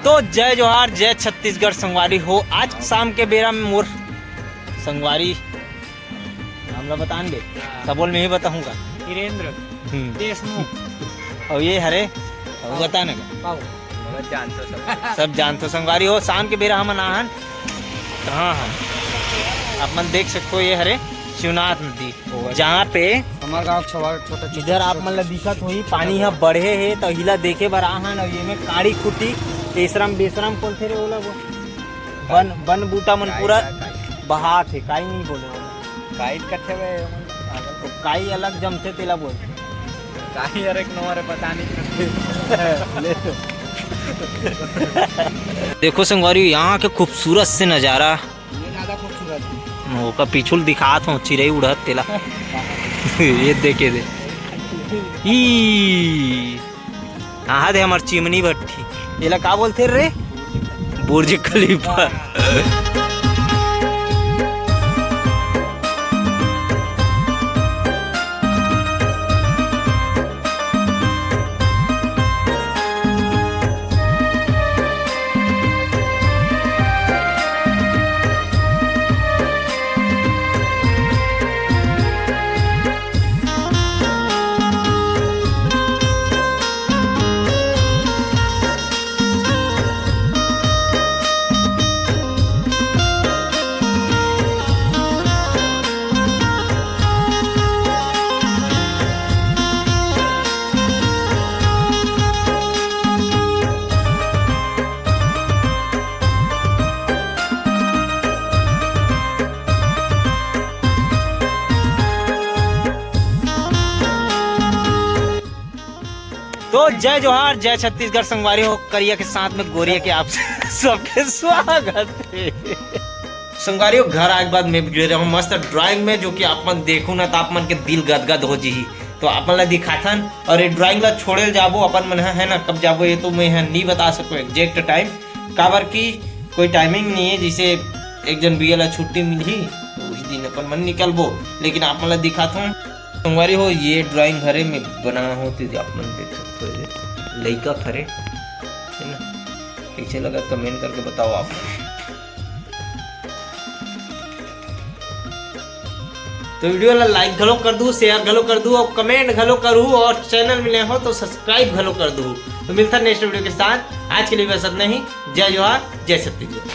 तो जय जोहार जय छत्तीसगढ़ संगवारी हो। आज शाम के बेरा में मोर संगवारी हमरा बताएंगे सबोल में ही बताऊंगा। वीरेंद्र देशमुख और ये हरे और बताने का सब जानते हो संगवारी हो। शाम के बेरा हम आन कहाँ हम अपन देख सकते हो ये हरे शिवनाथ नदी, जहाँ पे हमारा गाँव छोटा इधर आप मन ला दिखत होई पानी ह बढ़े है तो हिला देखे बर आहन। और ये में काड़ी खुटी बेसरम बेसरम कौन थे रे ओला वो बन बूटा मन पूरा बहा थे काई नहीं बोले काई कट्ठे में तो काई अलग जमते तेला बोल काई अरे एक नंबर पता नहीं। देखो संगवारी यहाँ के खूबसूरत से नजारा ये ज्यादा खूबसूरत है। ओका पीछुल दिखात हूँ चिड़ई उड़त तेला ये देखे दे हाँ दे हमार चिमनी भट्टी येला का बोलते रे बुर्ज खलीफा। तो जय जोहार जय छत्तीसगढ़ संगवारी हो। करिया के साथ में गोरिया के आप सबके स्वागत है। संगवारी हो घर आए के बाद मैं गिर रहा हूँ मस्त ड्राइंग में, जो कि आप मन देखू ना तो आप मन के दिल गदगद हो जी। तो आप मन ला दिखाथन और ये ड्राइंग ला छोड़े जाबो अपन मन है ना कब जाबो ये तो मैं नहीं बता सको एग्जैक्ट टाइम काबर की कोई टाइमिंग नहीं है। जैसे एक जन बिया ला छुट्टी मिली तो उस दिन अपन मन निकलबो, लेकिन आप मन ला दिखाता हूँ संगवारी हो। ये ड्राइंग घरे में बना होती आप मन देख सकते हो लइका खरे है ना। कैसे लगा कमेंट करके बताओ आप। तो वीडियो ला लाइक घलो कर दू, शेयर घलो कर दू और कमेंट घलो करूँ और चैनल में नए हो तो सब्सक्राइब घलो कर दू। तो मिलता नेक्स्ट वीडियो के साथ। आज के लिए बस इतना ही। जय जोहार जय छत्तीसगढ़।